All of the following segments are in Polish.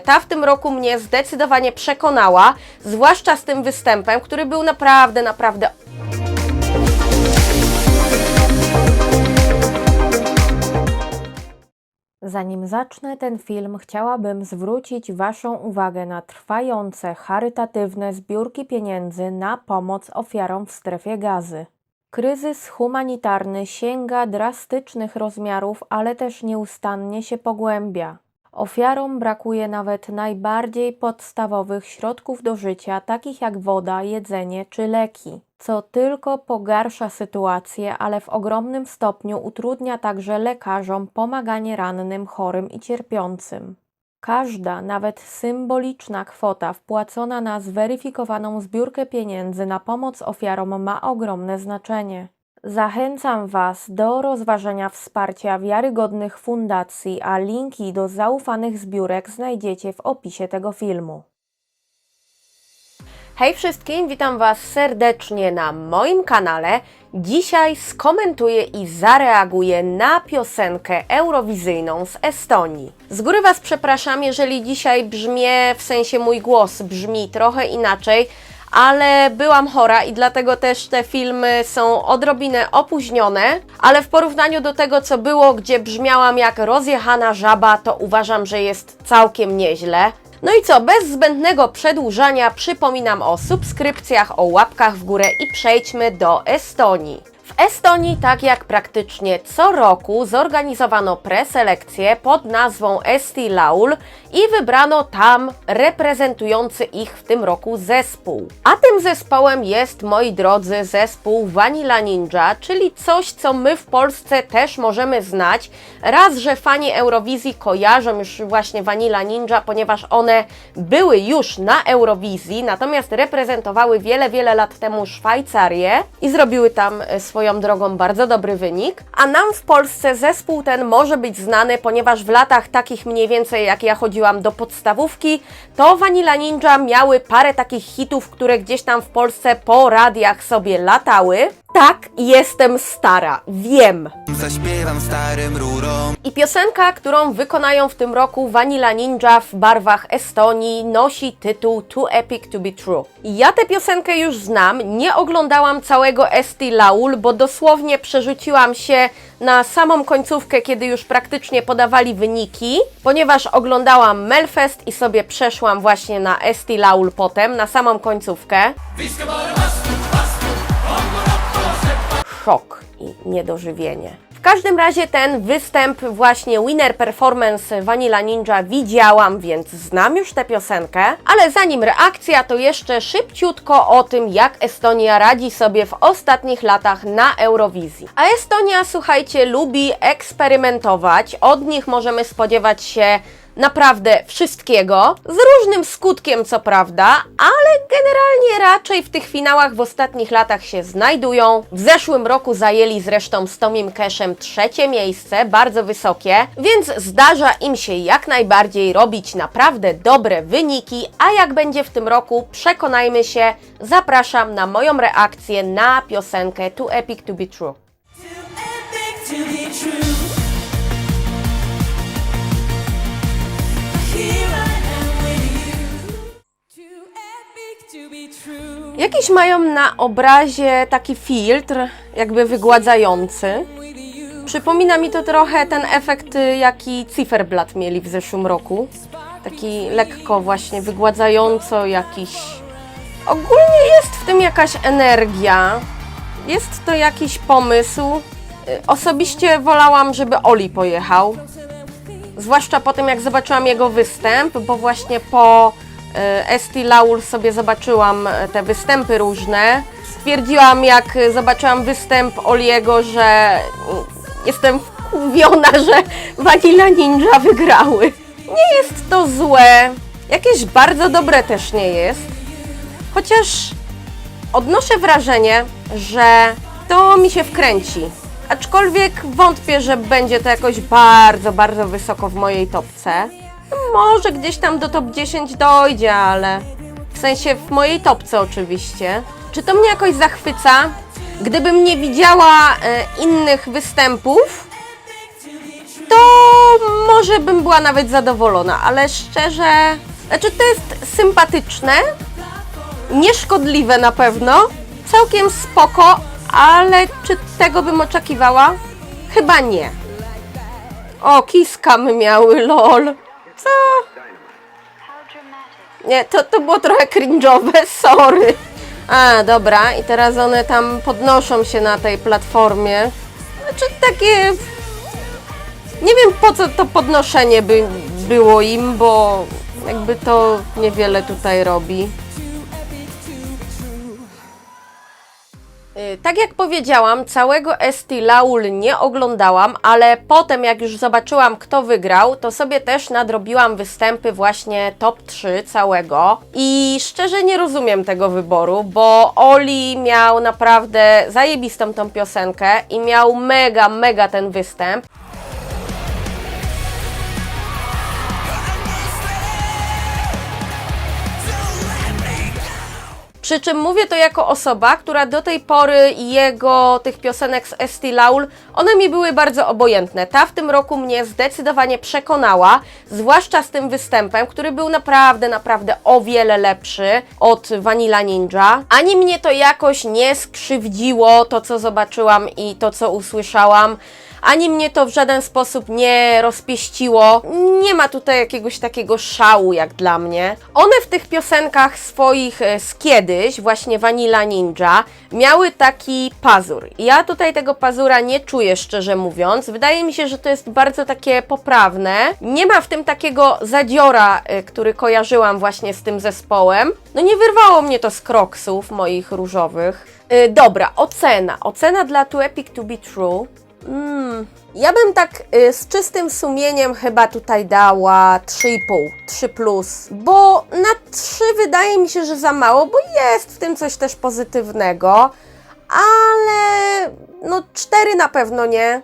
Ta w tym roku mnie zdecydowanie przekonała, zwłaszcza z tym występem, który był naprawdę. Zanim zacznę ten film, chciałabym zwrócić Waszą uwagę na trwające charytatywne zbiórki pieniędzy na pomoc ofiarom w strefie Gazy. Kryzys humanitarny sięga drastycznych rozmiarów, ale też nieustannie się pogłębia. Ofiarom brakuje nawet najbardziej podstawowych środków do życia, takich jak woda, jedzenie czy leki, co tylko pogarsza sytuację, ale w ogromnym stopniu utrudnia także lekarzom pomaganie rannym, chorym i cierpiącym. Każda, nawet symboliczna kwota wpłacona na zweryfikowaną zbiórkę pieniędzy na pomoc ofiarom ma ogromne znaczenie. Zachęcam Was do rozważenia wsparcia wiarygodnych fundacji, a linki do zaufanych zbiórek znajdziecie w opisie tego filmu. Hej wszystkim, witam Was serdecznie na moim kanale. Dzisiaj skomentuję i zareaguję na piosenkę eurowizyjną z Estonii. Z góry Was przepraszam, jeżeli dzisiaj brzmię, w sensie mój głos brzmi trochę inaczej, ale byłam chora i dlatego też te filmy są odrobinę opóźnione, ale w porównaniu do tego, co było, gdzie brzmiałam jak rozjechana żaba, to uważam, że jest całkiem nieźle. No i co, bez zbędnego przedłużania przypominam o subskrypcjach, o łapkach w górę i przejdźmy do Estonii. W Estonii, tak jak praktycznie co roku, zorganizowano preselekcję pod nazwą Eesti Laul i wybrano tam reprezentujący ich w tym roku zespół. A tym zespołem jest, moi drodzy, zespół Vanilla Ninja, czyli coś, co my w Polsce też możemy znać. Raz, że fani Eurowizji kojarzą już właśnie Vanilla Ninja, ponieważ one były już na Eurowizji, natomiast reprezentowały wiele lat temu Szwajcarię i zrobiły tam swoją drogą bardzo dobry wynik. A nam w Polsce zespół ten może być znany, ponieważ w latach takich mniej więcej jak ja chodziłam do podstawówki, to Vanilla Ninja miały parę takich hitów, które gdzieś tam w Polsce po radiach sobie latały. Tak, jestem stara, wiem. Zaśpiewam starym rurom. I piosenka, którą wykonają w tym roku Vanilla Ninja w barwach Estonii, nosi tytuł Too Epic to be True. Ja tę piosenkę już znam, nie oglądałam całego Eesti Laul, bo dosłownie przerzuciłam się na samą końcówkę, kiedy już praktycznie podawali wyniki, ponieważ oglądałam Melfest i sobie przeszłam właśnie na Eesti Laul potem, na samą końcówkę. Szok i niedożywienie. W każdym razie ten występ, właśnie Winner Performance Vanilla Ninja widziałam, więc znam już tę piosenkę, ale zanim reakcja, to jeszcze szybciutko o tym, jak Estonia radzi sobie w ostatnich latach na Eurowizji. A Estonia, słuchajcie, lubi eksperymentować, od nich możemy spodziewać się naprawdę wszystkiego, z różnym skutkiem co prawda, ale generalnie raczej w tych finałach w ostatnich latach się znajdują. W zeszłym roku zajęli zresztą z Tomim Cashem 3. miejsce, bardzo wysokie, więc zdarza im się jak najbardziej robić naprawdę dobre wyniki, a jak będzie w tym roku, przekonajmy się, zapraszam na moją reakcję na piosenkę Too Epic to be True. Jakiś mają na obrazie taki filtr, jakby wygładzający. Przypomina mi to trochę ten efekt, jaki Cyferblatt mieli w zeszłym roku. Taki lekko właśnie wygładzająco jakiś... Ogólnie jest w tym jakaś energia. Jest to jakiś pomysł. Osobiście wolałam, żeby Oli pojechał. Zwłaszcza po tym, jak zobaczyłam jego występ, bo właśnie po Eesti Laul sobie zobaczyłam te występy różne. Stwierdziłam, jak zobaczyłam występ Oliego, że jestem wkurwiona, że Vanilla Ninja wygrały. Nie jest to złe, jakieś bardzo dobre też nie jest. Chociaż odnoszę wrażenie, że to mi się wkręci. Aczkolwiek wątpię, że będzie to jakoś bardzo wysoko w mojej topce. Może gdzieś tam do top 10 dojdzie, ale w sensie w mojej topce oczywiście. Czy to mnie jakoś zachwyca? Gdybym nie widziała innych występów, to może bym była nawet zadowolona, ale szczerze, znaczy to jest sympatyczne, nieszkodliwe na pewno, całkiem spoko, ale czy tego bym oczekiwała? Chyba nie. O, kiskamy miały, lol. Co? Nie, to było trochę cringe'owe, sorry. A, dobra, i teraz one tam podnoszą się na tej platformie. Znaczy takie... Nie wiem, po co to podnoszenie by było im, bo jakby to niewiele tutaj robi. Tak jak powiedziałam, całego Esti Laul nie oglądałam, ale potem jak już zobaczyłam, kto wygrał, to sobie też nadrobiłam występy właśnie top 3 całego i szczerze nie rozumiem tego wyboru, bo Oli miał naprawdę zajebistą tą piosenkę i miał mega ten występ. Przy czym mówię to jako osoba, która do tej pory tych piosenek z Esti Laul, one mi były bardzo obojętne. Ta w tym roku mnie zdecydowanie przekonała, zwłaszcza z tym występem, który był naprawdę o wiele lepszy od Vanilla Ninja. Ani mnie to jakoś nie skrzywdziło, to co zobaczyłam i to co usłyszałam. Ani mnie to w żaden sposób nie rozpieściło. Nie ma tutaj jakiegoś takiego szału jak dla mnie. One w tych piosenkach swoich z kiedyś, właśnie Vanilla Ninja, miały taki pazur. Ja tutaj tego pazura nie czuję, szczerze mówiąc. Wydaje mi się, że to jest bardzo takie poprawne. Nie ma w tym takiego zadziora, który kojarzyłam właśnie z tym zespołem. No nie wyrwało mnie to z kroksów moich różowych. Dobra, ocena. Ocena dla Too Epic to be True. Ja bym tak z czystym sumieniem chyba tutaj dała 3,5, 3 plus, bo na 3 wydaje mi się, że za mało, bo jest w tym coś też pozytywnego, ale no 4 na pewno nie,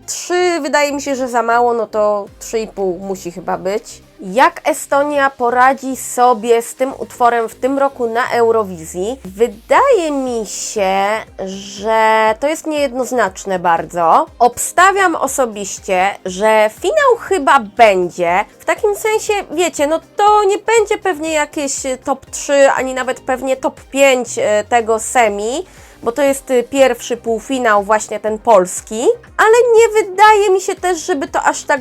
3 wydaje mi się, że za mało, no to 3,5 musi chyba być. Jak Estonia poradzi sobie z tym utworem w tym roku na Eurowizji? Wydaje mi się, że to jest niejednoznaczne bardzo. Obstawiam osobiście, że finał chyba będzie. W takim sensie, wiecie, no to nie będzie pewnie jakieś top 3, ani nawet pewnie top 5 tego semi, bo to jest pierwszy półfinał, właśnie ten polski, ale nie wydaje mi się też, żeby to aż tak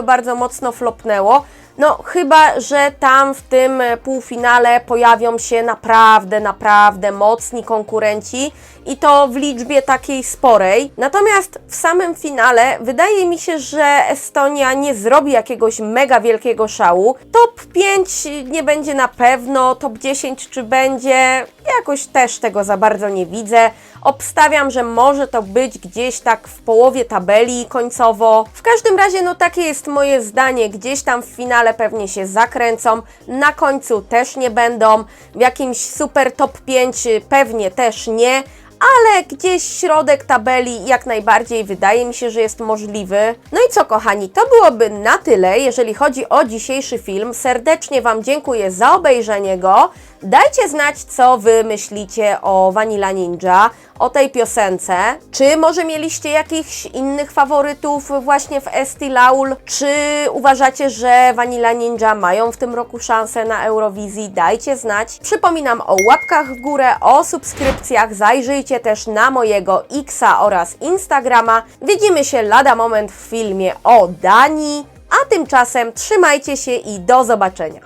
bardzo mocno flopnęło. No chyba, że tam w tym półfinale pojawią się naprawdę mocni konkurenci i to w liczbie takiej sporej. Natomiast w samym finale wydaje mi się, że Estonia nie zrobi jakiegoś mega wielkiego szału. Top 5 nie będzie na pewno, top 10 czy będzie, jakoś też tego za bardzo nie widzę. Obstawiam, że może to być gdzieś tak w połowie tabeli końcowo. W każdym razie, no takie jest moje zdanie. Gdzieś tam w finale pewnie się zakręcą, na końcu też nie będą, w jakimś super top 5 pewnie też nie, ale gdzieś środek tabeli jak najbardziej wydaje mi się, że jest możliwy. No i co, kochani, to byłoby na tyle, jeżeli chodzi o dzisiejszy film. Serdecznie Wam dziękuję za obejrzenie go. Dajcie znać, co Wy myślicie o Vanilla Ninja, o tej piosence. Czy może mieliście jakichś innych faworytów właśnie w Esti Laul? Czy uważacie, że Vanilla Ninja mają w tym roku szansę na Eurowizji? Dajcie znać. Przypominam o łapkach w górę, o subskrypcjach. Zajrzyjcie też na mojego Xa oraz Instagrama. Widzimy się lada moment w filmie o Danii. A tymczasem trzymajcie się i do zobaczenia.